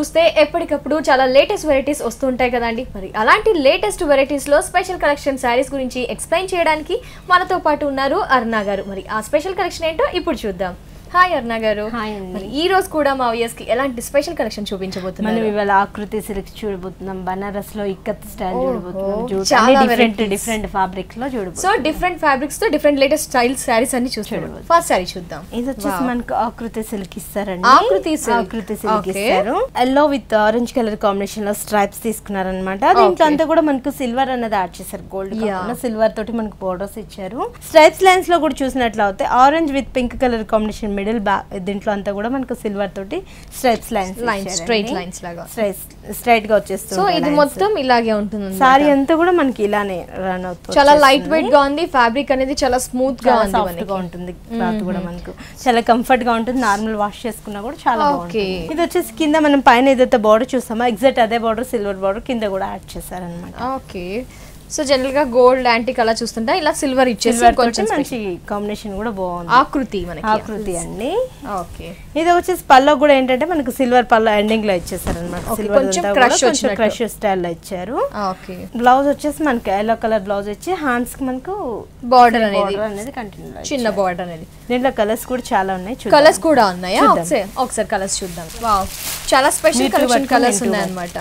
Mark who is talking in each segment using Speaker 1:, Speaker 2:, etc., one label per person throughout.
Speaker 1: చూస్తే ఎప్పటికప్పుడు చాలా లేటెస్ట్ వెరైటీస్ వస్తుంటాయి కదండి. మరి అలాంటి లేటెస్ట్ వెరైటీస్ లో స్పెషల్ కలెక్షన్ శారీస్ గురించి ఎక్స్ప్లెయిన్ చేయడానికి మనతో పాటు ఉన్నారు అరుణ గారు. మరి ఆ స్పెషల్ కలెక్షన్ ఏంటో ఇప్పుడు చూద్దాం. హాయ్ అరుణ గారు. మరి ఈ రోజు కూడా మా వ్యూయర్స్ కి ఎలాంటి స్పెషల్ కలెక్షన్ చూపించబోతున్నాం?
Speaker 2: మనం ఇవాళ ఆకృతి సిల్క్ చూడబోతున్నాం, బనారస్ లో ఇక్కత్ స్టైల్ చూడబోతున్నాం. చాలా డిఫరెంట్ ఫ్యాబ్రిక్స్ లో చూడబోతున్నాం.
Speaker 1: సో డిఫరెంట్ ఫ్యాబ్రిక్స్ తో డిఫరెంట్ లేటెస్ట్ స్టైల్ సారీస్ అన్ని చూస్తాం. ఫస్ట్ సారీ చూద్దాం.
Speaker 2: ఇది వచ్చేసి మనకు ఆకృతి సిల్క్ ఇస్తారండి.
Speaker 1: ఆకృతి సిల్క్
Speaker 2: ఇస్తారు. Yellow with orange colour combination లో స్ట్రైప్స్ తీసుకున్నారనమాట. దీంట్లో అంతా కూడా మనకు సిల్వర్ అన్నది యాడ్ చేశారు. గోల్డ్ కాకుండా సిల్వర్ తోటి మనకు బోర్డర్స్ ఇచ్చారు. స్ట్రైప్స్ లైన్స్ లో కూడా చూసినట్లు అయితే orange with pink colour combination middle దీంట్లో అంతా కూడా మనకు సిల్వర్ తోటి స్ట్రైప్స్ లైన్స్
Speaker 1: స్ట్రైట్ లైన్స్ లాగా
Speaker 2: స్ట్రైట్ గా వచ్చేస్తుంది.
Speaker 1: సో ఇది మొత్తం ఇలాగే ఉంటుంది.
Speaker 2: సారీ అంతా కూడా మనకి ఇలానే రన్ అవుతుంది.
Speaker 1: చాలా లైట్ వెయిట్ గా ఉంది. ఫ్యాబ్రిక్ అనేది చాలా స్మూత్ గా
Speaker 2: ఉంటుంది. క్లాత్ కూడా మనకు చాలా కంఫర్ట్ గా ఉంటుంది. నార్మల్ వాష్ చేసుకున్నా కూడా చాలా బాగుంటుంది. ఇది వచ్చేసి కింద మనం పైన ఏదైతే బార్డర్ చూస్తామో ఎగ్జాక్ట్ అదే బార్డర్ సిల్వర్ బార్డర్ కింద కూడా యాడ్ చేశారనమాట.
Speaker 1: ఓకే. సో జనరల్ గా గోల్డ్ యాంటిక్ అలా చూస్తుంటా ఇలా సిల్వర్ ఇచ్చేసి కొంచెం
Speaker 2: మంచి కాంబినేషన్ కూడా బాగుంది. ఆకృతి అండి.
Speaker 1: ఓకే.
Speaker 2: ఇది వచ్చేసి పల్లో కూడా ఏంటంటే మనకు సిల్వర్ పల్లో ఎండింగ్ లో ఇచ్చేసారన్నమాట. సిల్వర్ క్రష్ స్టైల్ లో ఇచ్చారు.
Speaker 1: ఓకే.
Speaker 2: బ్లౌజ్ వచ్చేసి మనకి ఎల్లో కలర్ బ్లౌజ్ ఇచ్చి హ్యాండ్స్ కి మనకు
Speaker 1: బార్డర్ అనేది
Speaker 2: కంటిన్యూ
Speaker 1: చిన్న బార్డర్ అనేది.
Speaker 2: దీంట్లో కలర్స్ కూడా చాలా ఉన్నాయి.
Speaker 1: కలర్స్ కూడా ఉన్నాయా? ఒకసారి కలర్స్ చూద్దాం. వావ్, చాలా స్పెషల్ కలెక్షన్ కలర్స్ ఉన్నాయి అన్నమాట.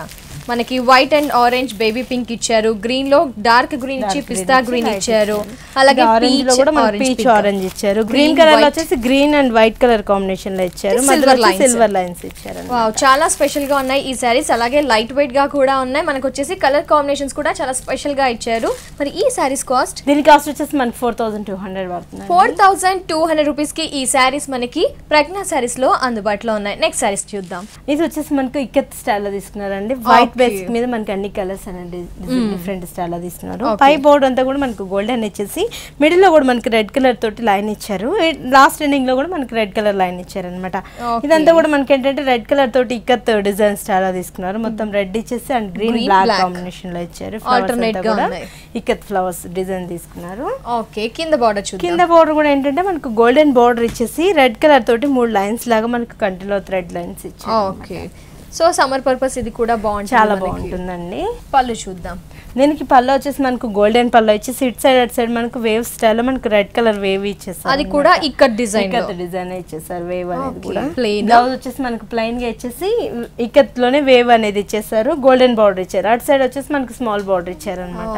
Speaker 1: మనకి white and orange baby pink ఇచ్చారు. గ్రీన్ లో డార్క్ గ్రీన్ ఇచ్చి పిస్తా గ్రీన్ ఇచ్చారు. అలాగే
Speaker 2: ఆరెంజ్ లో కూడా మనకి పీచ్ ఆరెంజ్ ఇచ్చారు. గ్రీన్ కలర్ లో వచ్చేసి green and white colour combination లో ఇచ్చారు. సిల్వర్ లైన్స్ ఇచ్చారు.
Speaker 1: వావ్, చాలా స్పెషల్ గా ఉన్నాయి ఈ సారీస్. అలాగే లైట్ వెయిట్ గా కూడా ఉన్నాయి. మనకు వచ్చేసి కలర్ కాంబినేషన్స్ కూడా చాలా స్పెషల్ గా ఇచ్చారు. మరి ఈ సారీస్ కాస్ట్?
Speaker 2: దీని కాస్ట్ వచ్చేసి మనకి 4200 పడుతుంది.
Speaker 1: 4200 రూపీస్ కి ఈ సారీస్ మనకి ప్రజ్ఞా సారీస్ లో అందుబాటులో ఉన్నాయి. నెక్స్ట్ సారీస్ చూద్దాం.
Speaker 2: ఇది వచ్చేసి మనకు ఇక్కత్ స్టైల్ లో తీసుకున్నారండి. వైట్ బేసిక్ మీద మనకి అన్ని కలర్స్ అనేది డిఫరెంట్ స్టైల్ లో తీసుకున్నారు. పై బోర్డ్ అంతా కూడా మనకు గోల్డెన్ ఇచ్చేసి మిడిల్ లో కూడా మనకి రెడ్ కలర్ తోటి లైన్ ఇచ్చారు. లాస్ట్ ఎండింగ్ లో కూడా మనకి రెడ్ కలర్ లైన్ ఇచ్చారు అనమాట. ఇదంతా కూడా మనకి ఏంటంటే రెడ్ కలర్ తోటి ఇక్కత్ డిజైన్ స్టైల్ లో తీసుకున్నారు. మొత్తం రెడ్ ఇచ్చేసి అండ్ గ్రీన్ బ్లాక్ కాంబినేషన్ లో ఇచ్చారు. ఇక్కత్ ఫ్లవర్స్ డిజైన్ తీసుకున్నారు.
Speaker 1: ఓకే. కింద బోర్డర్ చూద్దాం.
Speaker 2: కింద బోర్డర్ కూడా ఏంటంటే మనకు గోల్డెన్ బోర్డర్ ఇచ్చేసి రెడ్ కలర్ తోటి 3 లైన్స్ లాగా మనకు కంటిలో థ్రెడ్ లైన్స్ ఇచ్చారు.
Speaker 1: ఓకే. సో సమ్మర్ పర్పస్ ఇది కూడా బాగుంటుంది,
Speaker 2: చాలా బాగుంటుందండి.
Speaker 1: పళ్ళు చూద్దాం.
Speaker 2: దీనికి పళ్ళు వచ్చేసి మనకు గోల్డెన్ పళ్ళు ఇచ్చేసి ఇటు సైడ్ అటు సైడ్ మనకు వేవ్ స్టైల్ లో మనకు రెడ్ కలర్ వేవ్ ఇచ్చేసారు.
Speaker 1: అది కూడా ఇక్కత్ డిజైన్
Speaker 2: ఇచ్చేసారు. వేవ్ అనేది కూడా బ్లౌజ్ వచ్చేసి మనకు ప్లెయిన్ గా ఇచ్చేసి ఇక్కత్ లోనే వేవ్ అనేది ఇచ్చేసారు. గోల్డెన్ బార్డర్ ఇచ్చారు. అటు సైడ్ వచ్చేసి మనకు స్మాల్ బార్డర్ ఇచ్చారు అనమాట.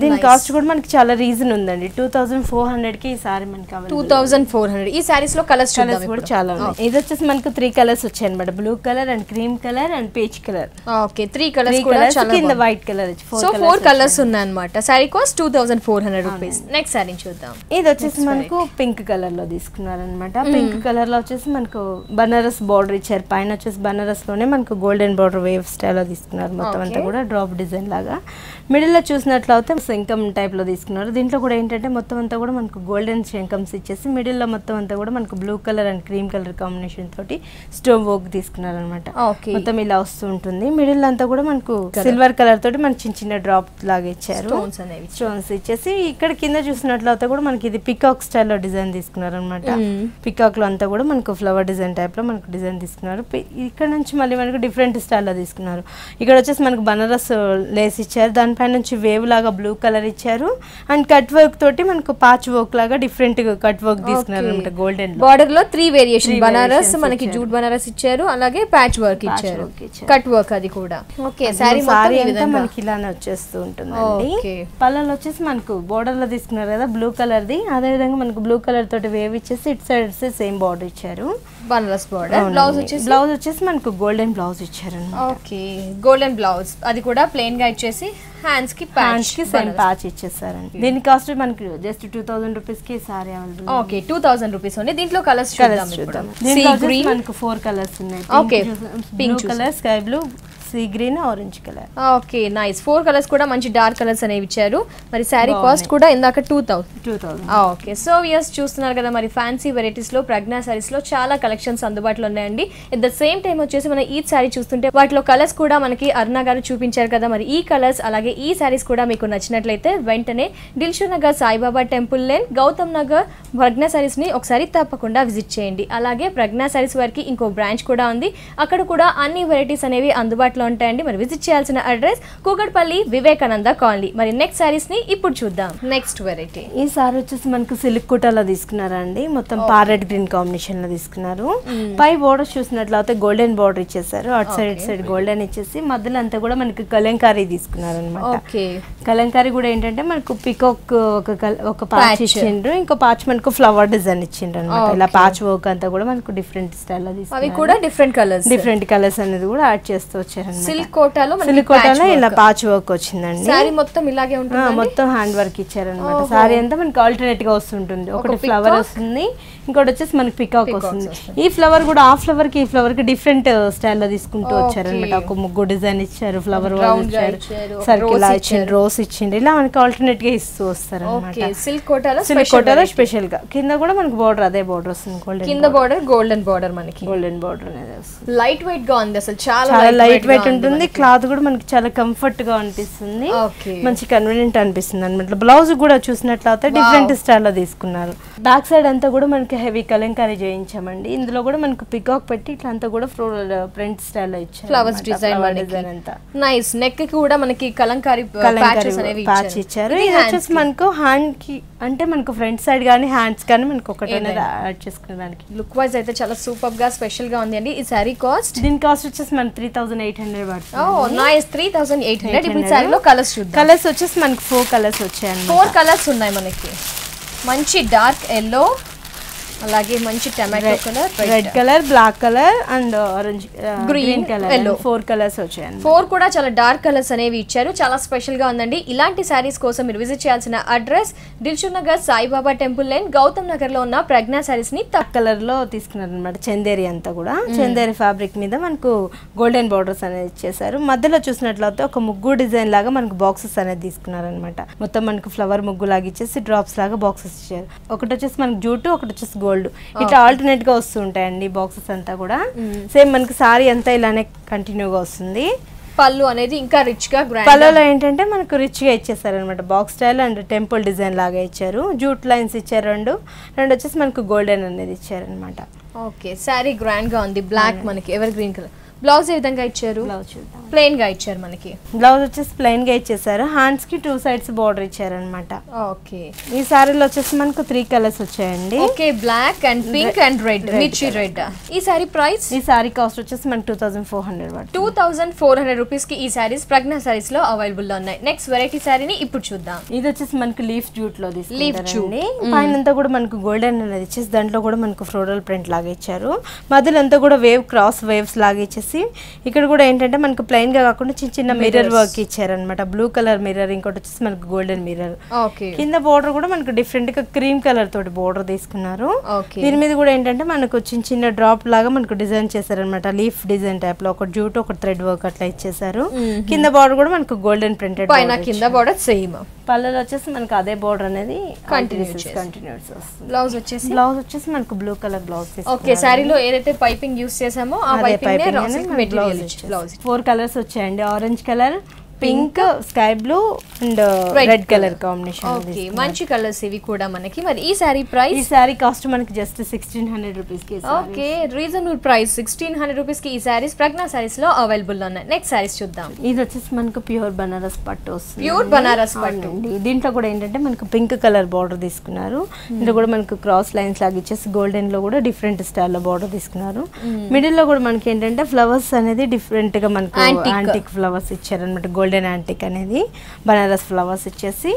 Speaker 2: దీని కాస్ట్ కూడా మనకి చాలా రీజన్ ఉందండి. 2400 కి ఈ సారీ మనకి
Speaker 1: 2400. ఈ సారీస్ లో కలర్స్
Speaker 2: కూడా చాలా ఉన్నాయి. ఇది వచ్చేసి మనకు 3 కలర్స్ వచ్చాయి అనమాట. Blue colour and cream colour and peach colour.
Speaker 1: Okay. 3 colours కూడా చాలా
Speaker 2: కింద వైట్ కలర్.
Speaker 1: సో 4 కలర్స్ ఉన్నాయి అన్నమాట. Sorry cost 2400 rupees. Next sorry చూద్దాం.
Speaker 2: ఇది వచ్చేసి మనకు పింక్ కలర్ లో తీసుకున్నారనమాట. పింక్ కలర్ లో వచ్చేసి మనకు బనారస్ బార్డర్ ఇచ్చారు. పైన వచ్చేసి బనారస్ లోనే మనకు గోల్డెన్ బార్డర్ వేవ్ స్టైల్ లో తీసుకున్నారు. మొత్తం అంతా కూడా డ్రాప్ డిజైన్ లాగా. మిడిల్ లో చూసినట్లయితే శంఖం టైప్ లో తీసుకున్నారు. దీంట్లో కూడా ఏంటంటే మొత్తం అంతా కూడా మనకు గోల్డెన్ శంఖమ్స్ ఇచ్చేసి మిడిల్ లో మొత్తం అంతా కూడా మనకు blue colour and cream colour combination తోటి స్టోన్ వర్క్ తీసుకున్నారు అనమాట. మొత్తం ఇలా వస్తూ ఉంటుంది. మిడిల్ అంతా కూడా మనకు సిల్వర్ కలర్ తోటి మనకి చిన్న చిన్న డ్రాప్ లాగా ఇచ్చారు. స్టోన్స్ ఇచ్చేసి ఇక్కడ కింద చూసినట్లయితే కూడా మనకి ఇది పికాక్ స్టైల్లో డిజైన్ తీసుకున్నారు అనమాట. పికాక్ లో అంతా కూడా మనకు ఫ్లవర్ డిజైన్ టైప్ లో మనకు డిజైన్ తీసుకున్నారు. ఇక్కడ నుంచి మళ్ళీ మనకు డిఫరెంట్ స్టైల్లో తీసుకున్నారు. ఇక్కడ వచ్చేసి మనకు బనారస్ లేస్ ఇచ్చారు. దానిపైన నుంచి వేవ్ లాగా బ్లూ కలర్ ఇచ్చారు. అండ్ కట్ వర్క్ తోటి మనకు పాచ్ వర్క్ లాగా డిఫరెంట్ కట్ వర్క్ తీసుకున్నారు అనమాట. గోల్డెన్
Speaker 1: బార్డర్ లో 3 వేరియేషన్ బనారస్ మనకి జూట్ బనారస్ ఇచ్చారు. అలాగే ప్యాచ్ వర్క్ ఇచ్చారు. కట్ వర్క్ అది కూడా. ఓకే. సారీ అంతా
Speaker 2: మనకి ఇలానే వచ్చేస్తూ ఉంటుందండి. పళ్ళలో వచ్చేసి మనకు బోర్డర్ లో తీసుకున్నారు కదా బ్లూ కలర్ ది. అదే విధంగా మనకు బ్లూ కలర్ తోటి వేవ్ ఇచ్చేసి ఇటు సైడ్ సేమ్ బార్డర్ ఇచ్చారు.
Speaker 1: బనారస్ బార్డర్.
Speaker 2: బ్లౌజ్ వచ్చేసి మనకు గోల్డెన్ బ్లౌజ్ ఇచ్చారు.
Speaker 1: ఓకే. గోల్డెన్ బ్లౌజ్ అది కూడా ప్లెయిన్ గా ఇచ్చేసి హ్యాండ్స్ కి
Speaker 2: సేమ్ ప్యాచ్ ఇచ్చేసారండి. దీని కాస్ట్ మనకి జస్ట్ 2000 రూపీస్ కి సారీ అవైలబుల్.
Speaker 1: ఓకే. 2000 రూపీస్ ఉంది. దీంట్లో కలర్స్ చూద్దాం.
Speaker 2: దీంట్లో మనకు 4 కలర్స్ ఉన్నాయి.
Speaker 1: Okay.
Speaker 2: Pink colour, sky blue, sea green, orange colour.
Speaker 1: Okay nice. 4 colours కూడా మంచి డార్క్ కలర్స్ అనేవి ఇచ్చారు. మరి శారీ కాస్ట్ కూడా ఇందాక 2000. ఓకే సో వ్యూయర్స్ చూస్తున్నారు కదా, మరి ఫ్యాన్సీ వెరైటీస్ లో ప్రజ్ఞా సారీస్ లో చాలా కలెక్షన్స్ అందుబాటులో ఉన్నాయండి. ఎట్ ద సేమ్ టైం వచ్చేసి మన ఈ సారీ చూస్తుంటే వాటిలో కలర్స్ కూడా మనకి అరుణ గారు చూపించారు కదా. మరి ఈ కలర్స్ అలాగే ఈ సారీస్ కూడా మీకు నచ్చినట్లయితే వెంటనే దిల్షుక్ నగర్ సాయిబాబా టెంపుల్ లేన్, గౌతమ్ నగర్ ప్రజ్ఞా సారీస్ ని ఒకసారి తప్పకుండా విజిట్ చేయండి. అలాగే ప్రజ్ఞా సారీస్ వారికి ఇంకో బ్రాంచ్ కూడా ఉంది, అక్కడ కూడా అన్ని వెరైటీస్ అనేవి అందుబాటులో ఉంటాయండి. మరి విజిట్ చేయాల్సిన అడ్రస్ కూకట్పల్లి వివేకానంద కాలనీ. మరి నెక్స్ట్ సారీస్ ని ఇప్పుడు చూద్దాం. నెక్స్ట్ వెరైటీ
Speaker 2: ఈ సారీ వచ్చేసి మనకు సిల్క్ కోటాలో తీసుకున్నారండి. మొత్తం పారెట్ గ్రీన్ కాంబినేషన్ లో తీసుకున్నారు. పై బోర్డర్ చూసినట్లయితే గోల్డెన్ బోర్డర్ ఇచ్చేసారు. అటు సైడ్ ఇటు సైడ్ గోల్డెన్ ఇచ్చేసి మధ్యలో అంతా కూడా మనకి కలంకారీ తీసుకున్నారు అనమాట. కలంకారీ కూడా ఏంటంటే మనకు పికాక్ ఒక పాచ్ ఇచ్చిండ్రు, ఇంకో పాచ్ మనకు ఫ్లవర్ డిజైన్ ఇచ్చిండ్రు అనమాట. ఇలా పాచ్ వర్క్ అంతా కూడా మనకు డిఫరెంట్ స్టైల్ లో
Speaker 1: అవి కూడా డిఫరెంట్ కలర్స్
Speaker 2: అనేది కూడా యాడ్ చేస్తూ వచ్చారు.
Speaker 1: సిల్క్ కోటాలో
Speaker 2: ఇలా పాచ్ వర్క్ వచ్చిందండి.
Speaker 1: సారీ మొత్తం ఇలాగే ఉంటుంది,
Speaker 2: మొత్తం హ్యాండ్ వర్క్ ఇచ్చారనమాట. సారీ అంతా మనకి ఆల్టర్నేట్ గా వస్తుంటుంది. ఒకటి ఫ్లవర్ వస్తుంది, ఇంకోటి వచ్చేసి మనకి పికాక్ వస్తుంది. ఈ ఫ్లవర్ కూడా ఆ ఫ్లవర్ కి ఈ ఫ్లవర్ కి డిఫరెంట్ స్టైల్ లో తీసుకుంటూ వచ్చారనమాట. ఒక ముగ్గు డిజైన్ ఇచ్చారు, ఫ్లవర్ ఇచ్చారు, సర్కిల్ ఇచ్చిండ్రు, రోజ్ ఇచ్చిండ్రు, ఇలా మనకి ఆల్టర్నేట్ గా ఇస్తూ వస్తారు అనమాట.
Speaker 1: సిల్క్
Speaker 2: కోటాలో స్పెషల్ గా కింద కూడా మనకి బోర్డర్ అదే బోర్డర్ వస్తుంది.
Speaker 1: కింద బోర్డర్ గోల్డెన్ బోర్డర్, మనకి
Speaker 2: గోల్డెన్ బోర్డర్ అనేది వస్తుంది.
Speaker 1: లైట్ వెయిట్ గా ఉంది, అసలు చాలా
Speaker 2: లైట్ వెయిట్ ఉంటుంది. క్లాత్ కూడా మనకి చాలా కంఫర్ట్ గా అనిపిస్తుంది, మంచి కన్వీనియంట్ అనిపిస్తుంది అనమాట. బ్లౌజ్ కూడా చూసినట్లయితే డిఫరెంట్ స్టైల్ లో తీసుకున్నారు. బ్యాక్ సైడ్ అంతా కూడా మనకి హెవీ కలంకారీ చేయించామండి. ఇందులో కూడా మనకు పికాక్ పెట్టి ఇట్లా అంతా కూడా ఫ్లోరల్ ప్రింట్ స్టైల్ లో ఇచ్చారు.
Speaker 1: ఫ్లవర్స్ డిజైన్ అంతా నైస్. నెక్ కి కూడా మనకి కలంకారీ ప్యాచెస్ అనేవి
Speaker 2: ఇచ్చారు. ఇది వచ్చేసి మనకు హ్యాండ్ కి అంటే మనకు ఫ్రంట్ సైడ్ గానీ హ్యాండ్స్ గానీ మనకు ఒకటి యాడ్ చేసుకోవడానికి.
Speaker 1: లుక్ వైజ్ అయితే చాలా సూపర్ గా స్పెషల్ గా ఉంది అండి. ఈ సారీ కాస్ట్,
Speaker 2: దీని కాస్ట్ వచ్చేసి మనకి 3800 పడుతుంది.
Speaker 1: ఓ నైస్, 3800. ఇప్పుడు సారీలో కలర్స్ చూద్దాం.
Speaker 2: కలర్స్ వచ్చేసి మనకి 4 కలర్స్ వచ్చాయండి.
Speaker 1: 4 కలర్స్ ఉన్నాయి మనకి. మంచి డార్క్ ఎల్లో, అలాగే మంచి tomato colour,
Speaker 2: red colour, black colour and orange green colour, 4 colours వచ్చాయండి.
Speaker 1: 4 కూడా చాలా డార్క్ కలర్స్ అనేవి ఇచ్చారు. చాలా స్పెషల్ గా ఉందండి. ఇలాంటి సారీస్ కోసం మీరు విజిట్ చేయాల్సిన address Dilsukhnagar Saibaba temple line, Gautam Nagar లో ఉన్న ప్రజ్ఞా సారీస్ ని
Speaker 2: కలర్ లో తీసుకున్నారు అనమాట. చందేరి అంతా కూడా చందేరి ఫ్యాబ్రిక్ మీద మనకు గోల్డెన్ బోర్డర్స్ అనేది ఇచ్చేసారు. మధ్యలో చూసినట్లయితే ఒక ముగ్గు డిజైన్ లాగా మనకు బాక్సెస్ అనేది తీసుకున్నారు అనమాట. మొత్తం మనకు ఫ్లవర్ ముగ్గు లాగా ఇచ్చేసి డ్రాప్స్ లాగా బాక్సెస్ ఇచ్చారు. ఒకటి వచ్చేసి మనకి జూటు, ఒకటి వచ్చేసి గోల్డ్, ఇట్లా ఆల్టర్నేట్ గా వస్తూ ఉంటాయండి బాక్సెస్ అంతా కూడా. సేమ్ మనకి సారీ అంతా ఇలానే కంటిన్యూగా వస్తుంది.
Speaker 1: పళ్ళు అనేది ఇంకా రిచ్ గా,
Speaker 2: పళ్ళలో ఏంటంటే మనకు రిచ్ గా ఇచ్చేసారు అనమాట. Box style and temple design లాగా ఇచ్చారు. జూట్ లైన్స్ ఇచ్చారు, రెండు వచ్చేసి మనకు గోల్డెన్ అనేది ఇచ్చారు అనమాట.
Speaker 1: ఓకే సారీ గ్రాండ్ గా ఉంది. బ్లాక్ మనకి ఎవర్ గ్రీన్ కలర్. బ్లౌజ్ ఏ విధంగా ఇచ్చారు?
Speaker 2: బ్లౌజ్ చూద్దాం.
Speaker 1: ప్లెయిన్ గా ఇచ్చారు మనకి.
Speaker 2: బ్లౌజ్ వచ్చేసి ప్లెయిన్ గా ఇచ్చేసారు. హ్యాండ్స్ కి 2 సైడ్స్ బోర్డర్ ఇచ్చారు అనమాట.
Speaker 1: ఓకే
Speaker 2: ఈ సారీలో వచ్చేసి మనకు 3 కలర్స్ వచ్చాయండి.
Speaker 1: Okay black and pink and red, మిర్చి రెడ్. ఈ సారీ ప్రైస్,
Speaker 2: ఈ సారీ కాస్ట్ వచ్చేసి మనకి 2400.
Speaker 1: 2400 రూపీస్ కి ఈ సారీస్ ప్రజ్ఞా సారీస్ లో అవైలబుల్ లో ఉన్నాయి. నెక్స్ట్ వెరైటీ సారీని ఇప్పుడు చూద్దాం.
Speaker 2: ఇది వచ్చేసి మనకి లీఫ్ జూట్ లో తీసుకుంటారండి. పైన అంతా కూడా మనకు గోల్డెన్ అనేది ఇచ్చేసి దాంట్లో కూడా మనకు ఫ్లోరల్ ప్రింట్ లాగా ఇచ్చారు. మధ్యలో అంతా కూడా క్రాస్ వేవ్స్ లాగా ఇచ్చేసి ఇక్కడ కూడా ఏంటంటే మనకు ప్లెయిన్ గా కాకుండా చిన్న చిన్న మిర్రర్ వర్క్ ఇచ్చారనమాట. బ్లూ కలర్ మిర్రర్, ఇంకోటి వచ్చేసి మనకు గోల్డెన్ మిర్రర్. కింద బోర్డర్ కూడా మనకు డిఫరెంట్ గా క్రీమ్ కలర్ తోటి బోర్డర్ తీసుకున్నారు. దీని మీద కూడా ఏంటంటే మనకు చిన్న చిన్న డ్రాప్ లాగా మనకు డిజైన్ చేశారనమాట. లీఫ్ డిజైన్ టైప్ లో ఒక జూట్, ఒక థ్రెడ్ వర్క్ అట్లా ఇచ్చేసారు. కింద బోర్డర్ కూడా మనకు గోల్డెన్ ప్రింటెడ్,
Speaker 1: కింద బోర్డర్ సేమ్.
Speaker 2: పళ్ళలో వచ్చేసి మనకు అదే బోర్డర్ అనేది కంటిన్యూస్ వస్తుంది.
Speaker 1: బ్లౌజ్
Speaker 2: వచ్చేసి మనకు బ్లూ కలర్ బ్లౌజ్.
Speaker 1: ఓకే సారీలో ఏదైతే పైపింగ్ యూస్ చేసామో ఆ పైపింగ్ మెటీరియల్.
Speaker 2: 4 కలర్స్ వచ్చాయండి. Orange colour, pink, sky blue and red colour combination.
Speaker 1: Okay మంచి కలర్స్ ఇవి కూడా మనకి. మరి ఈ సారీ ప్రైస్,
Speaker 2: ఈ సారీ కాస్ట్ మనకి జస్ట్ 1600 రూపీస్ కి.
Speaker 1: Okay reasonable price. 1600 రూపీస్ కి ఈ సారీస్ ప్రజ్ఞా సారీస్ లో అవైలబుల్ ఉన్నాయి. నెక్స్ట్ సారీస్ చూద్దాం.
Speaker 2: ఇది వచ్చేసి మనకు ప్యూర్ బనారస్ పట్టు వస్తుంది.
Speaker 1: ప్యూర్ బనారస్ పట్టు.
Speaker 2: దీంట్లో కూడా ఏంటంటే మనకు పింక్ కలర్ బార్డర్ తీసుకున్నారు. ఇందులో కూడా మనకు క్రాస్ లైన్స్ లాగా ఇచ్చేసి గోల్డెన్ లో కూడా డిఫరెంట్ స్టైల్ లో బార్డర్ తీసుకున్నారు. మిడిల్ లో కూడా మనకి ఏంటంటే ఫ్లవర్స్ అనేది డిఫరెంట్ గా మనకు యాంటిక్ ఫ్లవర్స్ ఇచ్చారనమాట. గోల్డెన్ యాంటిక్ అనేది బనారస్ ఫ్లవర్స్ ఇచ్చేసి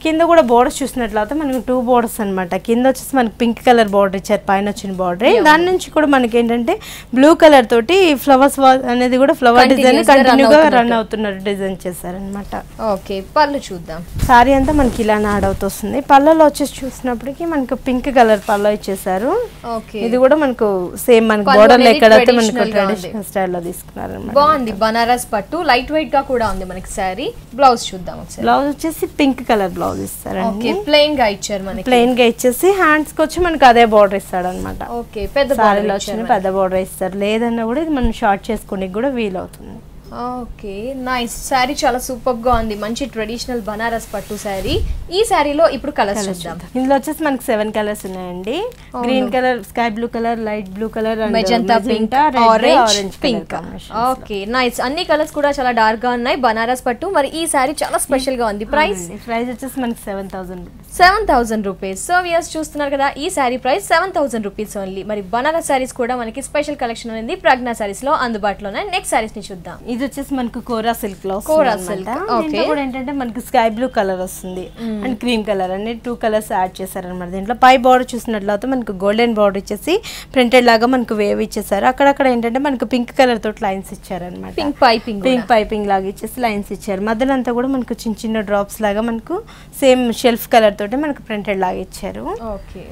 Speaker 2: కింద కూడా బోర్డర్స్ చూసినట్లయితే మనకు 2 బోర్డర్స్ అన్నమాట. కింద వచ్చేసి మనకి పింక్ కలర్ బోర్డర్ ఇచ్చారు, పైన వచ్చిన బోర్డర్. దాని నుంచి కూడా మనకి ఏంటంటే బ్లూ కలర్ తోటి ఫ్లవర్స్ అనేది కూడా ఫ్లవర్ డిజైన్ కంటిన్యూగా రన్ అవుతున్నట్టు డిజైన్ చేశారనమాట.
Speaker 1: ఓకే, పళ్ళు చూద్దాం.
Speaker 2: సారీ అంతా మనకి ఇలా యాడ్ అవుతుంది. పళ్ళలో వచ్చేసి చూసినప్పటికీ మనకు పింక్ కలర్ పళ్ళు ఇచ్చేసారు. ఇది కూడా మనకు సేమ్ మనకు బోర్డర్ ఎక్కడైతే మనకు ట్రెడిషనల్ స్టైల్లో తీసుకున్నారు అన్నమాట.
Speaker 1: బాగుంది, బనారస్ పట్టు, లైట్ వెయిట్ గా కూడా ఉంది మనకి సారీ. బ్లౌజ్ చూద్దాం ఒకసారి.
Speaker 2: బ్లౌజ్ వచ్చేసి పింక్ కలర్ బ్లౌజ్ ఇస్తారండి.
Speaker 1: ప్లెయిన్ గా ఇచ్చారు మనకి.
Speaker 2: ప్లెయిన్ గా ఇచ్చేసి హ్యాండ్స్ కి వచ్చి మనకి అదే బోర్డర్ ఇస్తాడు అనమాట.
Speaker 1: ఓకే, పెద్ద
Speaker 2: సారీలో వచ్చిన పెద్ద బోర్డర్ ఇస్తారు. లేదన్నా కూడా ఇది మనం షార్ట్ చేసుకోనికి కూడా వీలు అవుతుంది.
Speaker 1: Okay, nice. శారీ చాలా సూపర్ గా ఉంది, మంచి ట్రెడిషనల్ బనారస్ పట్టు శారీ. ఈ శారీలో ఇప్పుడు కలర్స్ చూద్దాం.
Speaker 2: ఇందులో వచ్చేసి మనకి 7 కలర్స్ ఉన్నాయండి. Green colour, sky blue colour, light blue colour,
Speaker 1: magenta pink, orange pink. Okay, nice. అన్ని కలర్స్ కూడా చాలా డార్క్ గా ఉన్నాయి. బనారస్ పట్టు. మరి ఈ శారీ చాలా స్పెషల్ గా ఉంది. ప్రైస్
Speaker 2: వచ్చేసి మనకి
Speaker 1: 7,000 రూపీస్. సో వ్యూయర్స్ చూస్తున్నారు కదా, ఈ శారీ ప్రైస్ 7,000 రూపీస్ ఓన్లీ. మరి బనారస్ శారీస్ కూడా మనకి స్పెషల్ కలెక్షన్ ఉంది ప్రజ్ఞా శారీస్ లో అందుబాటులోనే. నెక్స్ట్ శారీస్ ని చూద్దాం.
Speaker 2: ఇది వచ్చేసి మనకు కోరా సిల్క్ లో
Speaker 1: కూడా
Speaker 2: ఏంటంటే మనకి స్కై బ్లూ కలర్ వస్తుంది అండ్ క్రీమ్ కలర్ అనే 2 కలర్స్ యాడ్ చేశారనమాట. దీంట్లో పై బార్డర్ చూసినట్లయితే మనకు గోల్డెన్ బార్డర్ ఇచ్చేసి ప్రింటెడ్ లాగా మనకు వేవ్ ఇచ్చేసారు. అక్కడక్కడ ఏంటంటే మనకు పింక్ కలర్ తోటి లైన్స్ ఇచ్చారనమాట. పింక్ పైపింగ్ లాగా ఇచ్చేసి లైన్స్ ఇచ్చారు. మధ్యలో అంతా కూడా మనకు చిన్న చిన్న డ్రాప్స్ లాగా మనకు సేమ్ షెల్ఫ్ కలర్ తోటి మనకు ప్రింటెడ్ లాగా ఇచ్చారు.
Speaker 1: ఓకే,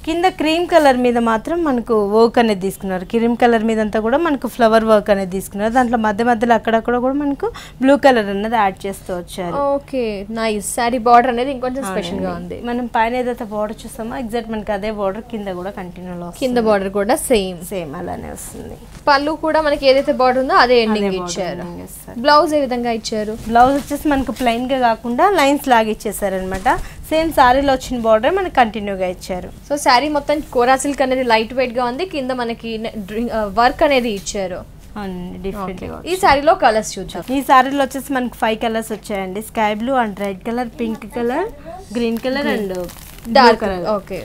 Speaker 2: కింద క్రీమ్ కలర్ మీద మాత్రం మనకు వర్క్ అనేది తీసుకున్నారు. క్రీమ్ కలర్ మీద అంతా కూడా మనకు ఫ్లవర్ వర్క్ అనేది తీసుకున్నారు. దాంట్లో మధ్యలో అక్కడక్కడ కూడా మనకు బ్లూ కలర్ అనేది యాడ్ చేస్తూ వచ్చారు.
Speaker 1: Okay, nice. సారీ బార్డర్ అనేది ఇంకొంచెం స్పెషల్ గా ఉంది.
Speaker 2: మనం పైన ఏదైతే బార్డర్ చూస్తామో ఎగ్జాక్ట్ మనకి అదే బార్డర్ కింద కూడా కంటిన్యూలో,
Speaker 1: కింద బార్డర్ కూడా సేమ్
Speaker 2: అలానే వస్తుంది.
Speaker 1: పళ్ళు కూడా మనకి ఏదైతే బార్డర్ ఉందో అదే ఎండింగ్ ఇచ్చారు. బ్లౌజ్ ఏ విధంగా ఇచ్చారు?
Speaker 2: బ్లౌజ్ వచ్చేసి మనకు ప్లెయిన్ గా కాకుండా లైన్స్ లాగా ఇచ్చేసారు అనమాట. సేమ్ సారీలో వచ్చిన బార్డర్ మనకి కంటిన్యూగా ఇచ్చారు.
Speaker 1: సో శారీ మొత్తం కోరా సిల్క్ అనేది లైట్ వెయిట్ గా ఉంది. కింద మనకి వర్క్ అనేది ఇచ్చారు. ఈ సారీలో కలర్స్ చూద్దాం.
Speaker 2: ఈ సారీలో వచ్చేసి మనకి 5 కలర్స్ వచ్చాయండి. Sky blue and red colour, pink colour, green colour and dark colour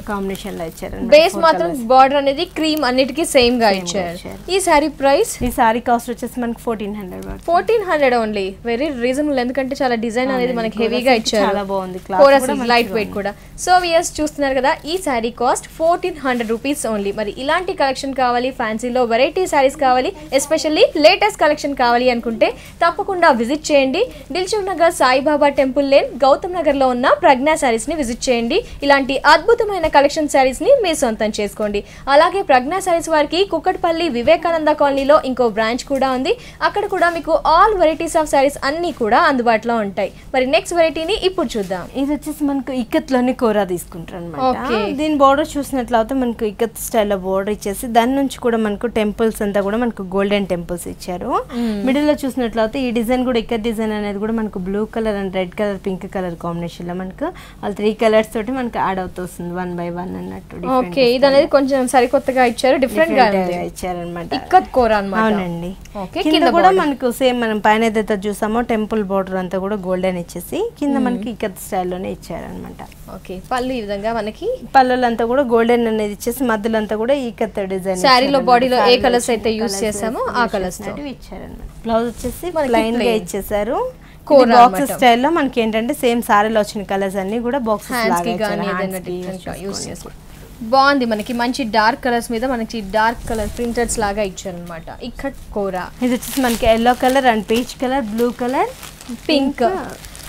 Speaker 2: combination లో ఇచ్చారు.
Speaker 1: బేస్ మాత్రం బార్డర్ అనేది క్రీమ్ అన్నిటికీ సేమ్ గా ఇచ్చారు. ఈ సారీ ప్రైస్,
Speaker 2: ఈ సారీ కాస్ట్ వచ్చేసి మనకి
Speaker 1: 1400 ఓన్లీ. వెరీ రీజనబుల్, ఎందుకంటే చాలా డిజైన్ అనేది మనకి హెవీగా ఇచ్చారు.
Speaker 2: చాలా బాగుంది,
Speaker 1: లైట్ వెయిట్ కూడా. సో వ్యూయర్స్ చూస్తున్నారు కదా, ఈ సారీ కాస్ట్ 1400 రూపీస్ ఓన్లీ. మరి ఇలాంటి కలెక్షన్ కావాలి, ఫ్యాన్సీలో వెరైటీ సారీస్ కావాలి, ఎస్పెషల్లీ లేటెస్ట్ కలెక్షన్ కావాలి అనుకుంటే తప్పకుండా విజిట్ చేయండి. దిల్సుఖ్ నగర్ సాయిబాబా టెంపుల్ లేన్, గౌతమ్ నగర్ లో ఉన్న ప్రజ్ఞా సారీస్ ని విజిట్ చేయండి. ఇలాంటి అద్భుతమైన కలెక్షన్ శారీస్ ని మీ సొంతం చేసుకోండి. అలాగే ప్రజ్ఞా శారీస్ వారికి కుక్కట్పల్లి వివేకానంద కాలనీలో ఇంకో బ్రాంచ్ కూడా ఉంది. అక్కడ కూడా మీకు ఆల్ వెరైటీస్ ఆఫ్ శారీస్ అన్ని కూడా అందుబాటులో ఉంటాయి. మరి నెక్స్ట్ వెరైటీని ఇప్పుడు చూద్దాం.
Speaker 2: ఇది వచ్చేసి మనకు ఇక్కత్ లోని కోరా తీసుకుంటారు అనమాట. దీని బోర్డర్ చూసినట్లయితే మనకు ఇక్కత్ స్టైల్లో బోర్డర్ ఇచ్చేసి దాని నుంచి కూడా మనకు టెంపుల్స్ అంతా కూడా మనకు గోల్డెన్ టెంపుల్స్ ఇచ్చారు. మిడిల్ లో చూసినట్లయితే ఈ డిజైన్ కూడా ఇక్కత్ డిజైన్ అనేది కూడా మనకు blue colour and red colour, pink colour combination లో మనకు ఆ 3 కలర్స్ తోటి మనకు యాడ్ అవుతుంది 1 by 1 అన్నట్టు.
Speaker 1: ఓకే, ఇది అనేది కొంచెం సరికొత్తగా ఇచ్చారు, డిఫరెంట్ గా
Speaker 2: ఇచ్చారన్నమాట.
Speaker 1: ఇక్కత్ కోరా అన్నమాట.
Speaker 2: అవునండి. కింద కూడా మనకు సేమ్ మనం పైన ఏదైతే చూసామో టెంపుల్ బోర్డర్ అంతా కూడా గోల్డెన్ ఇచ్చేసి కింద మనకి ఇక్కత్ స్టైల్లోనే ఇచ్చారనమాట.
Speaker 1: ఓకే, పళ్ళు ఈ విధంగా మనకి
Speaker 2: పళ్ళంతా కూడా గోల్డెన్ అనేది ఇచ్చేసి మధ్యలో అంతా కూడా ఇక్కత్ డిజైన్.
Speaker 1: శారీలో బాడీలో ఏ కలర్స్ అయితే యూస్ చేసామో ఆ కలర్స్ తో ఇచ్చారన్నమాట.
Speaker 2: బ్లౌజ్ వచ్చేసి ప్లెయిన్ గా ఇచ్చేసారు. బాక్స్ స్టైల్లో మనకి ఏంటంటే సేమ్ సారీలో వచ్చిన కలర్స్ అన్ని కూడా బాక్సెస్
Speaker 1: బాగుంది. మనకి మంచి డార్క్ కలర్స్ మీద మనకి డార్క్ కలర్ ప్రింటెడ్స్ లాగా ఇచ్చారనమాట. ఇక్కడ కోరా
Speaker 2: ఇది వచ్చేసి మనకి yellow colour and peach colour, blue colour,
Speaker 1: pink,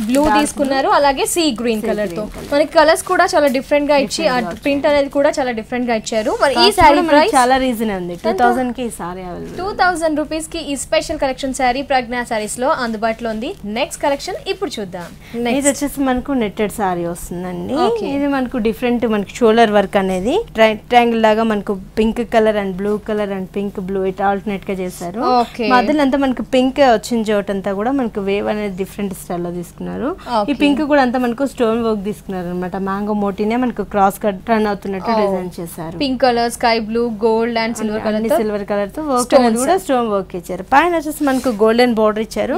Speaker 1: blue తీసుకున్నారు. అలాగే సీ గ్రీన్ కలర్ తో మనకి కలర్స్ కూడా చాలా డిఫరెంట్ గా ఇచ్చి ప్రింట్ అనేది కూడా చాలా డిఫరెంట్ గా ఇచ్చారు. మరి ఈ సారీ ప్రైస్
Speaker 2: చాలా రీజన్ ఉంది. 2000 కి ఈ సారీ
Speaker 1: 2000 రూపీస్ కి ఈ స్పెషల్ కలెక్షన్ సారీ ప్రజ్ఞా సారీస్ లో అందుబాటులో ఉంది. నెక్స్ట్ కలెక్షన్ ఇప్పుడు చూద్దాం.
Speaker 2: ఇది వచ్చేసి మనకు నెట్టెడ్ సారీ వస్తుందండి. ఇది మనకు డిఫరెంట్ మనకి షోల్డర్ వర్క్ అనేది ట్రయాంగిల్ లాగా మనకు pink colour and blue colour and pink blue it alternate గా చేశారు. మధ్యలో అంతా మనకు పింక్ వచ్చిన చోటంతా కూడా మనకు వేవ్ అనేది డిఫరెంట్ స్టైల్లో తీసుకున్నారు. ఈ పింక్ కూడా అంతా మనకు స్టోన్ వర్క్ తీసుకున్నారు అనమాట. మ్యాంగో మోటీనే మనకు క్రాస్ కట్ టర్న్ అవుతున్నట్టు డిజైన్ చేశారు.
Speaker 1: Pink colour, sky blue, gold and silver
Speaker 2: colour తో వర్క్ కూడా స్టోన్ వర్క్ ఇచ్చారు. పైన వచ్చేసి మనకు గోల్డెన్ బోర్డర్ ఇచ్చారు.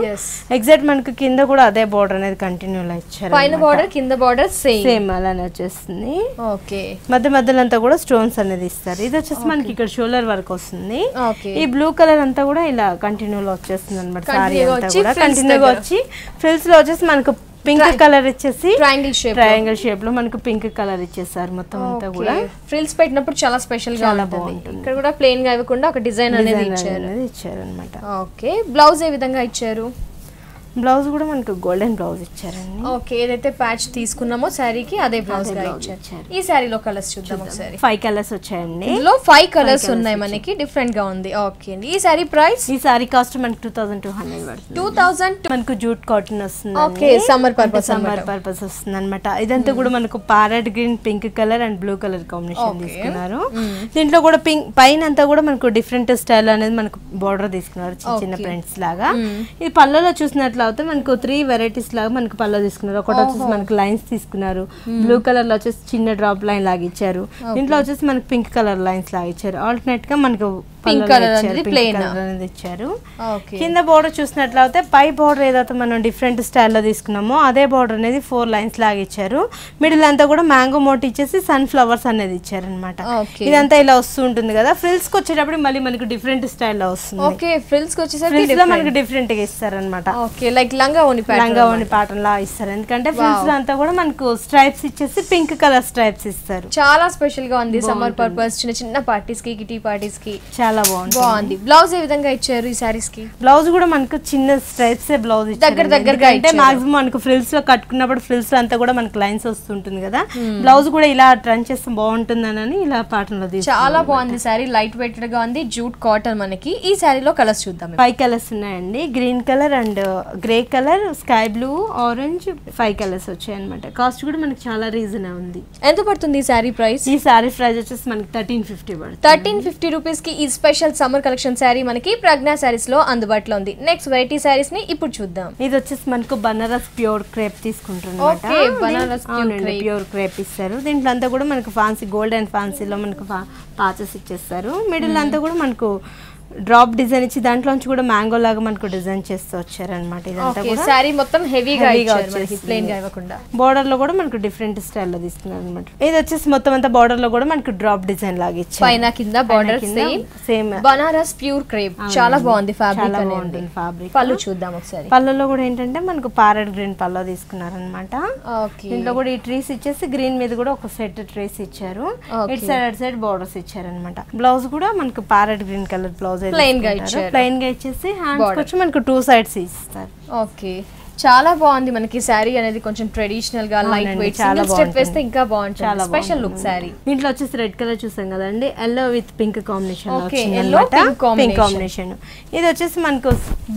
Speaker 2: ఎగ్జాక్ట్ మనకు కింద కూడా అదే బోర్డర్ అనేది కంటిన్యూ లా ఇచ్చారు.
Speaker 1: పైన బోర్డర్ కింద బోర్డర్ సేమ్
Speaker 2: అలానే వచ్చేస్తుంది.
Speaker 1: ఓకే,
Speaker 2: మధ్యలో అంతా కూడా స్టోన్స్ అనేది ఇస్తారు. ఇది వచ్చేసి మనకి ఇక్కడ షోల్డర్ వర్క్ వస్తుంది. ఈ బ్లూ కలర్ అంతా కూడా ఇలా కంటిన్యూ లో వచ్చేస్తుంది అనమాట. సారీ అంతా కూడా కంటిన్యూగా వచ్చి ఫ్రిల్స్ లో వచ్చేసి మనకు పింక్ కలర్ వచ్చేసి
Speaker 1: ట్రయాంగిల్
Speaker 2: షేప్ లో మనకు పింక్ కలర్ ఇచ్చేసారు మొత్తం అంతా కూడా.
Speaker 1: ఫ్రిల్స్ పెట్టినప్పుడు చాలా స్పెషల్ గా బాగుంటుంది. ఇక్కడ కూడా ప్లెయిన్ గా ఇవ్వకుండా ఒక డిజైన్ అనేది
Speaker 2: ఇచ్చారు అన్నమాట.
Speaker 1: ఓకే, బ్లౌజ్ ఏ విధంగా ఇచ్చారు?
Speaker 2: బ్లౌజ్ కూడా మనకు గోల్డెన్ బ్లౌజ్ ఇచ్చారండి.
Speaker 1: ఓకే, ఏదైతే ప్యాచ్ తీసుకున్నామో శారీకి అదే బ్లౌజ్ గా ఇచ్చారు. ఈ శారీలో కలర్స్ చూద్దాం ఒకసారి.
Speaker 2: 5 కలర్స్ వచ్చాయండి.
Speaker 1: ఇందులో 5 కలర్స్ ఉన్నాయి మనకి, డిఫరెంట్ గా ఉంది. ఓకే అండి, ఈ శారీ ప్రైస్?
Speaker 2: ఈ శారీ కాస్ట్ మనకి 2200 పడుతుంది.
Speaker 1: 2000
Speaker 2: మనకు జూట్ కాటన్ వస్తుంది.
Speaker 1: ఓకే, సమ్మర్ పర్పస్
Speaker 2: వస్తుంది అనమాట. ఇదంతా కూడా మనకు parrot green, pink colour and blue colour combination తీసుకున్నారు. దీంట్లో కూడా పింక్ పైన అంతా కూడా మనకు డిఫరెంట్ స్టైల్ అనేది మనకు బోర్డర్ తీసుకున్నారు, చిన్న చిన్న ప్రింట్స్ లాగా. ఇది పళ్ళలో చూసినట్లు అయితే మనకు 3 వెరైటీస్ లాగా మనకు పళ్ళు తీసుకున్నారు. ఒకటి వచ్చేసి మనకు లైన్స్ తీసుకున్నారు, బ్లూ కలర్ లో వచ్చేసి చిన్న డ్రాప్ లైన్ లాగా ఇచ్చారు. దీంట్లో వచ్చేసి మనకు పింక్ కలర్ లైన్స్ లాగా ఇచ్చారు. ఆల్టర్నేట్ గా మనకు
Speaker 1: పింక్ కలర్ అనేది
Speaker 2: ఇచ్చారు. కింద బోర్డర్ చూసినట్లయితే పై బోర్డర్ ఏదైతే మనం డిఫరెంట్ స్టైల్లో తీసుకున్నామో అదే బోర్డర్ అనేది 4 లైన్స్ లాగా ఇచ్చారు. మిడిల్ అంతా కూడా మ్యాంగో మోట్ ఇచ్చేసి సన్ ఫ్లవర్స్ అనేది ఇచ్చారు అనమాట. ఇదంతా ఇలా వస్తూ ఉంటుంది కదా. ఫ్రిల్స్ కి వచ్చేటప్పుడు మళ్ళీ మనకు డిఫరెంట్ స్టైల్లో వస్తుంది.
Speaker 1: ఓకే, ఫ్రిల్స్ కి వచ్చేసరికి
Speaker 2: ఫ్రిల్స్ లో మనకు డిఫరెంట్ గా ఇస్తారు అనమాట.
Speaker 1: ఓకే, లైక్ లంగా ఓని
Speaker 2: ప్యాటర్న్ లా ఇస్తారు. ఎందుకంటే ఫ్రిల్స్ లో అంతా కూడా మనకు స్ట్రైప్స్ ఇచ్చేసి పింక్ కలర్ స్ట్రైప్స్ ఇస్తారు.
Speaker 1: చాలా స్పెషల్ గా ఉంది. సమ్మర్ పర్పస్, చిన్న చిన్న పార్టీస్ కి, కిటీ పార్టీస్ కి
Speaker 2: చాలా బాగుంది.
Speaker 1: బ్లౌజ్ ఏ విధంగా ఇచ్చారు ఈ సారీస్ కి?
Speaker 2: బ్లౌజ్ కూడా మనకు చిన్న స్ట్రైప్స్ బ్లౌజ్
Speaker 1: దగ్గరగా
Speaker 2: అంటే మాక్సిమం మనకు ఫ్రిల్స్ లో కట్టుకున్నప్పుడు ఫ్రిల్స్ లో అంతా కూడా మనకు లైన్స్ వస్తుంటుంది కదా. బ్లౌజ్ కూడా ఇలా ట్రన్ చేస్తే బాగుంటుందని ఇలా ప్యాటర్న్ లో
Speaker 1: చాలా బాగుంది. సారీ లైట్ వెయిటెడ్ గా ఉంది, జూట్ కాటన్. మనకి ఈ సారీలో కలర్స్ చూద్దాం.
Speaker 2: 5 కలర్స్ ఉన్నాయండి. Green colour and grey colour, sky blue, orange, 5 colours వచ్చాయి అనమాట. కాస్ట్ కూడా మనకి చాలా రీజన్ ఉంది.
Speaker 1: ఎంత పడుతుంది ఈ సారీ ప్రైస్?
Speaker 2: ఈ సారీ ప్రైస్ వచ్చేసి మనకి 1350 పడుతుంది.
Speaker 1: 1350 రూపీస్ కి ఈ స్పెషల్ సమ్మర్ కలెక్షన్ శారీ మనకి ప్రజ్ఞా శారీస్ లో అందుబాటులో ఉంది. నెక్స్ట్ వెరైటీ శారీస్ ని ఇప్పుడు చూద్దాం.
Speaker 2: ఇది వచ్చేసి మనకు బనారస్ ప్యూర్ క్రేప్ తీసుకుంటున్నాం.
Speaker 1: ఓకే, బనారస్
Speaker 2: ప్యూర్ క్రేప్ ఇస్తారు. దీంట్లో అంతా కూడా మనకు ఫ్యాన్సీ, గోల్డ్ అండ్ ఫ్యాన్సీలో మనకు పాచెస్ ఇచ్చేస్తారు. మిడిల్ అంతా కూడా మనకు డ్రాప్ డిజైన్ ఇచ్చి దాంట్లోంచి కూడా మ్యాంగో లాగా మనకు డిజైన్ చేస్తూ వచ్చారనమాట. ఇదంతా కూడా
Speaker 1: సారీ మొత్తం హెవీగా ఇచ్చారు, ప్లెయిన్ గా ఇవ్వకుండా.
Speaker 2: బోర్డర్ లో కూడా మనకు డిఫరెంట్ స్టైల్లో తీసుకున్నారు అనమాట. ఇది వచ్చేసి మొత్తం అంతా బోర్డర్ లో కూడా మనకు డ్రాప్ డిజైన్ లాగా ఇచ్చారు.
Speaker 1: పైన కింద border same Banaras pure crepe. చాలా బాగుంది ఫ్యాబ్రిక్ అనేది. పళ్ళు చూద్దాం ఒకసారి.
Speaker 2: పళ్ళలో కూడా ఏంటంటే మనకు ప్యారెట్ గ్రీన్ పళ్ళు తీసుకున్నారు అనమాట. దీంట్లో కూడా ఈ ట్రీస్ ఇచ్చేసి గ్రీన్ మీద కూడా ఒక సెట్ ట్రీస్ ఇచ్చారు. ఇటు సైడ్ అటు సైడ్ బోర్డర్స్ ఇచ్చారు అనమాట. బ్లౌజ్ కూడా మనకు parrot green colour blouse
Speaker 1: plain గా
Speaker 2: ఇచ్చేసి హ్యాండ్స్ వచ్చి మనకు 2 సైడ్స్ ఇస్తారు.
Speaker 1: ఓకే, చాలా బాగుంది. మనకి శారీ అనేది కొంచెం ట్రెడిషనల్ గా లైట్ వెయిట్, సింగిల్ స్టెప్ వేస్తే ఇంకా బాగుంటుంది. Special look sari.
Speaker 2: దీంట్లో వచ్చేసి రెడ్ కలర్ చూసాం కదండి, yellow with pink combination.
Speaker 1: Pink combination.
Speaker 2: ఇది వచ్చేసి మనకు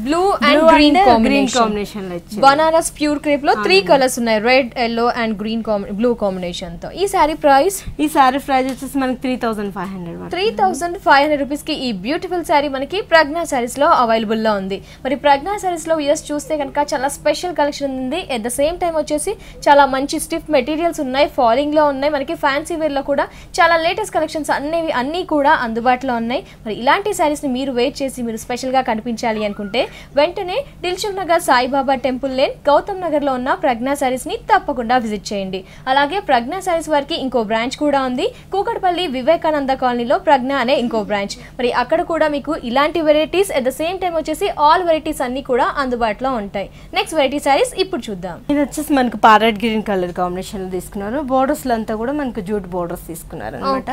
Speaker 1: బ్లూ అండ్ గ్రీన్
Speaker 2: కాంబినేషన్ లో
Speaker 1: బనారస్ ప్యూర్ క్రేప్ లో 3 కలర్స్ ఉన్నాయి, red, yellow and green blue combination తో. ఈ శారీ ప్రైస్?
Speaker 2: ఈ శారీ ప్రైస్ వచ్చేసి మనకి 3500.
Speaker 1: 3500 రూపీస్ కి ఈ బ్యూటిఫుల్ శారీ మనకి ప్రజ్ఞా శారీస్ లో అవైలబుల్ లో ఉంది. మరి ప్రజ్ఞా శారీస్ లో వ్యూస్ చూస్తే కనుక చాలా స్పెషల్ కలెక్షన్ ఉంది. ఎట్ ద సేమ్ టైం వచ్చేసి చాలా మంచి స్టిఫ్ మెటీరియల్స్ ఉన్నాయి, ఫాలింగ్ లో ఉన్నాయి. మనకి ఫ్యాన్సీ వేర్ లో కూడా చాలా లేటెస్ట్ కలెక్షన్స్ అన్నీ కూడా అందుబాటులో ఉన్నాయి. మరి ఇలాంటి శారీస్ ని మీరు వెయిట్ చేసి మీరు స్పెషల్ గా కనిపించాలి అనుకుంటే వెంటనే దిల్సుఖ్ నగర్ సాయిబాబా టెంపుల్ లేన్, గౌతమ్ నగర్ లో ఉన్న ప్రజ్ఞా శారీస్ ని తప్పకుండా విజిట్ చేయండి. అలాగే ప్రజ్ఞా శారీస్ వారికి ఇంకో బ్రాంచ్ కూడా ఉంది, కూకట్పల్లి వివేకానంద కాలనీలో ప్రజ్ఞ అనే ఇంకో బ్రాంచ్. మరి అక్కడ కూడా మీకు ఇలాంటి varieties at the same time వచ్చేసి ఆల్ వెరైటీస్ అన్ని కూడా అందుబాటులో ఉంటాయి. నెక్స్ట్ వెరైటీ సారీస్ ఇప్పుడు చూద్దాం.
Speaker 2: ఇది వచ్చేసి మనకు ప్యారెట్ గ్రీన్ కలర్ కాంబినేషన్ లో తీసుకున్నారు. బోర్డర్స్ లో అంతా కూడా మనకు జూట్ బోర్డర్స్ తీసుకున్నారు అనమాట.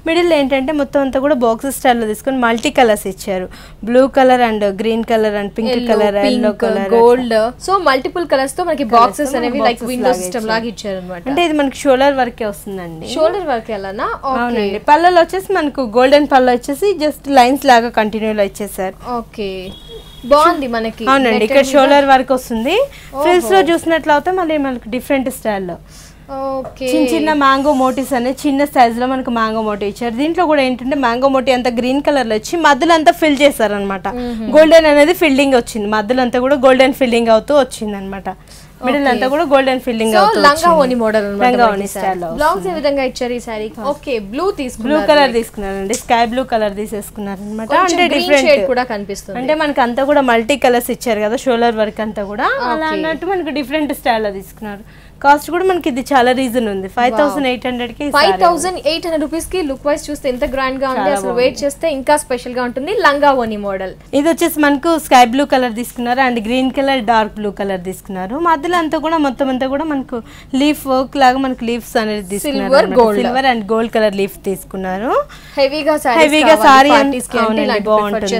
Speaker 2: మిడిల్ ఏంటంటే మొత్తం అంతా కూడా బాక్సెస్ స్టైల్ లో తీసుకొని మల్టీ కలర్స్ ఇచ్చారు. Blue colour and green colour and pink colour, yellow colour,
Speaker 1: gold. So multiple colours తో మనకి బాక్సెస్ అనేవి లైక్ విండో సిస్టమ్ లాగా ఇచ్చారు అనమాట.
Speaker 2: అంటే ఇది మనకి షోల్డర్ వర్క్ వస్తుందండి.
Speaker 1: షోల్డర్ వర్క్ ఎలానా?
Speaker 2: అవునండి. పళ్ళలో వచ్చేసి మనకు గోల్డెన్ పళ్ళు వచ్చేసి జస్ట్ లైన్స్ లాగా కంటిన్యూ లో ఇచ్చేసారు.
Speaker 1: ఓకే, బాగుంది మనకి.
Speaker 2: అవునండి, ఇక్కడ షోల్డర్ వర్క్ వస్తుంది. ఫ్రిల్స్ లో చూసినట్లయితే మళ్ళీ మనకి డిఫరెంట్ స్టైల్లో చిన్న చిన్న మ్యాంగో మోటివ్స్ అనేది చిన్న సైజ్ లో మనకు మ్యాంగో మోటివ్ ఇచ్చారు. దీంట్లో కూడా ఏంటంటే మ్యాంగో మోటివ్ అంతా గ్రీన్ కలర్ లో వచ్చి మధ్యలో అంతా ఫిల్ చేశారు అనమాట. గోల్డెన్ అనేది ఫిల్లింగ్ వచ్చింది, మధ్యలో అంతా కూడా గోల్డెన్ ఫిల్లింగ్ అవుతూ వచ్చింది అనమాట. మిడిల్ అంతా కూడా గోల్డెన్ ఫిల్లింగ్ అవుతుంది.
Speaker 1: లంగా ఓని మోడల్ అన్నమాట. లంగా ఓని స్టైల్. బ్లౌజ్ ఏ విధంగా ఇచ్చారు ఈ సారీ? ఓకే, బ్లూ తీసుకున్నారు.
Speaker 2: బ్లూ కలర్ తీసుకున్నారండి, స్కై బ్లూ కలర్ తీసేసుకున్నారు అన్నమాట. అంటే డిఫరెంట్
Speaker 1: షేడ్ కూడా కనిపిస్తుంది.
Speaker 2: అంటే మనకి అంతా కూడా మల్టీ కలర్స్ ఇచ్చారు కదా, షోల్డర్ వర్క్ అంతా కూడా అలా అన్నట్టు మనకు డిఫరెంట్ స్టైల్ లో తీసుకున్నారు. కాస్ట్ కూడా మనకి ఇది చాలా రీజన్ ఉంది 5800 కి
Speaker 1: 5800 రూపీస్ కి లుక్ వైస్ చూస్తే ఎంత గ్రాండ్ గా ఉంది అసలు వెయిట్ చేస్తే ఇంకా స్పెషల్ గా ఉంటుంది లంగా ఓని మోడల్
Speaker 2: ఇది వచ్చేసి మనకు స్కై బ్లూ కలర్ తీసుకున్నారు and green colour dark blue colour తీసుకున్నారు మధ్యలో అంతా కూడా మొత్తం అంతా కూడా మనకు లీఫ్ వర్క్ లాగా మనకు లీఫ్స్ అనేది తీసుకున్నారు silver and gold colour leaf తీసుకున్నారు
Speaker 1: హెవీగా
Speaker 2: సారీ బాగుంటుంది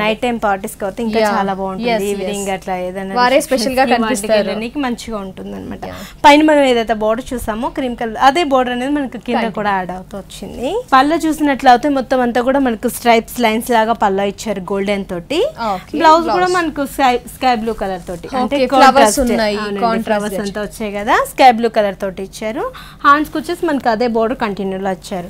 Speaker 2: నైట్ టైం పార్టీస్ కి అయితే ఇంకా చాలా బాగుంటుంది ఈవినింగ్ అట్లా ఏదైనా
Speaker 1: వారే స్పెషల్ గా కనిపిస్తారు
Speaker 2: మంచిగా ఉంటుంది అనమాట పైన మనం ఏదైతే బోర్డర్ చూసామో క్రీమ్ కలర్ అదే బోర్డర్ అనేది మనకి కింద కూడా యాడ్ అవుతూ వచ్చింది పళ్ళు చూసినట్లయితే మొత్తం అంతా కూడా మనకు స్ట్రైప్స్ లైన్స్ లాగా పళ్ళు ఇచ్చారు గోల్డెన్ తోటి బ్లౌజ్ కూడా మనకు స్కై బ్లూ కలర్ తోటి అంటే ఫ్లవర్స్ అంతా వచ్చాయి కదా స్కై బ్లూ కలర్ తోటి ఇచ్చారు హ్యాండ్స్ కి వచ్చేసి మనకి అదే బోర్డర్ కంటిన్యూ లో ఇచ్చారు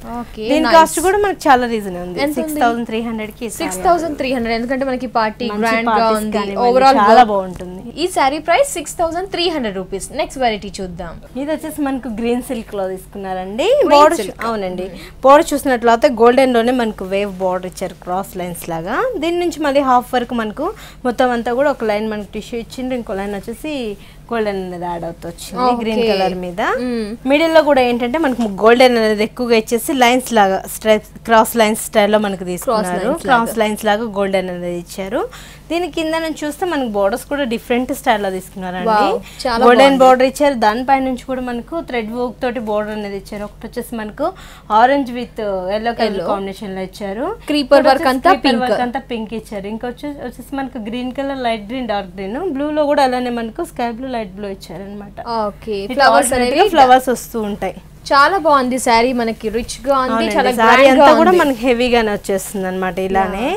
Speaker 2: దీని కాస్ట్ కూడా మనకి చాలా రీజన్ ఉంది 6300 కి
Speaker 1: 6300 ఎందుకంటే మనకి పార్టీ గ్రాండ్ గా ఉంది ఓవరాల్
Speaker 2: చాలా బాగుంటుంది
Speaker 1: ఈ sari price 6300 rupees next variety చూద్దాం
Speaker 2: ఇది వచ్చేసి మనకు గ్రీన్ సిల్క్ లో తీసుకున్నారండి బోర్డర్ అవునండి బోర్డర్ చూసినట్లయితే గోల్డెన్ లోనే మనకు వేవ్ బోర్డర్ ఇచ్చారు క్రాస్ లైన్స్ లాగా దీని నుంచి మళ్ళీ హాఫ్ వరకు మనకు మొత్తం అంతా కూడా ఒక లైన్ మనకు టిష్యూ ఇచ్చిండ్రు ఇంకో లైన్ వచ్చేసి గోల్డెన్ అనేది యాడ్ అవుతూ వచ్చింది గ్రీన్ కలర్ మీద మిడిల్ లో కూడా ఏంటంటే మనకు గోల్డెన్ అనేది ఎక్కువగా ఇచ్చేసి లైన్స్ లాగా స్ట్రైప్స్ క్రాస్ లైన్స్ స్టైల్లో మనకు తీసుకున్నారు క్రాస్ లైన్స్ లాగా గోల్డెన్ అనేది ఇచ్చారు దీని కింద నుంచి చూస్తే మనకు బోర్డర్స్ కూడా డిఫరెంట్ స్టైల్లో తీసుకున్నారండి గోల్డెన్ బోర్డర్ ఇచ్చారు దానిపై నుంచి కూడా మనకు థ్రెడ్ వర్క్ తోటి బోర్డర్ అనేది ఇచ్చారు ఒకటి వచ్చేసి మనకు orange with yellow colour combination లో ఇచ్చారు
Speaker 1: క్రీపర్ వర్క్ అంతా
Speaker 2: పింక్ ఇచ్చారు ఇంకొచ్చేసి మనకు green colour light green dark green blue లో కూడా అలానే మనకు స్కై బ్లూ లైట్ బ్లూ ఇచ్చారు అనమాట ఫ్లవర్స్ వస్తూ ఉంటాయి
Speaker 1: చాలా బాగుంది సారీ మనకి రిచ్ గా ఉంది చాలా
Speaker 2: సారీ అంతా కూడా మనకి హెవీగానే వచ్చేస్తుంది అనమాట ఇలానే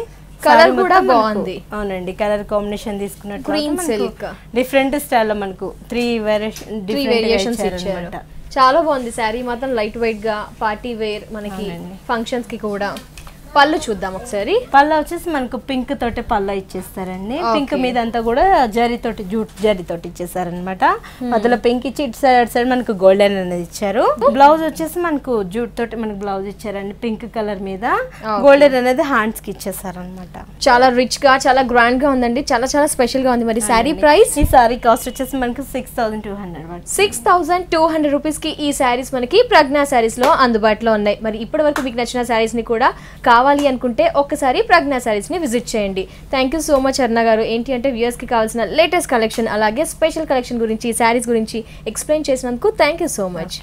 Speaker 1: కలర్ కూడా బాగుంది
Speaker 2: అవునండి కలర్ కాంబినేషన్ తీసుకున్నట్టు
Speaker 1: గ్రీన్ సిల్క్
Speaker 2: డిఫరెంట్ స్టైల్లో మనకు త్రీ వేరియేషన్స్
Speaker 1: ఇచ్చారు చాలా బాగుంది సారీ మాత్రం లైట్ వెయిట్ గా పార్టీ వేర్ మనకి ఫంక్షన్స్ కి కూడా పళ్ళు చూద్దాం ఒకసారి
Speaker 2: పళ్ళు వచ్చేసి మనకు పింక్ తోటి పళ్ళు ఇచ్చేస్తారండి పింక్ మీద అంతా కూడా జరీతోటి జూట్ జరీతోటి ఇచ్చేసారనమాట మధ్యలో పింక్ ఇచ్చి ఇటు సైడ్ అటు సైడ్ మనకు గోల్డెన్ అనేది ఇచ్చారు బ్లౌజ్ వచ్చేసి మనకు జూట్ తోటి మనకు బ్లౌజ్ ఇచ్చారండి పింక్ కలర్ మీద గోల్డెన్ అనేది హ్యాండ్స్ కి ఇచ్చేసారనమాట
Speaker 1: చాలా రిచ్ గా చాలా గ్రాండ్ గా ఉందండి చాలా చాలా స్పెషల్ గా ఉంది మరి సారీ ప్రైస్
Speaker 2: ఈ సారీ కాస్ట్ వచ్చేసి మనకు
Speaker 1: 6200 రూపీస్ కి ఈ సారీస్ మనకి ప్రజ్ఞా సారీస్ లో అందుబాటులో ఉన్నాయి మరి ఇప్పటి వరకు మీకు నచ్చిన సారీస్ ని కూడా కావాలి అనుకుంటే ఒక్కసారి ప్రజ్ఞా సారీస్ ని విజిట్ చేయండి థ్యాంక్ యూ సో మచ్ అరుణ గారు ఏంటి అంటే వ్యూయర్స్ కి కావాల్సిన లేటెస్ట్ కలెక్షన్ అలాగే స్పెషల్ కలెక్షన్ గురించి సారీస్ గురించి ఎక్స్ప్లెయిన్ చేసినందుకు థ్యాంక్ యూ సో మచ్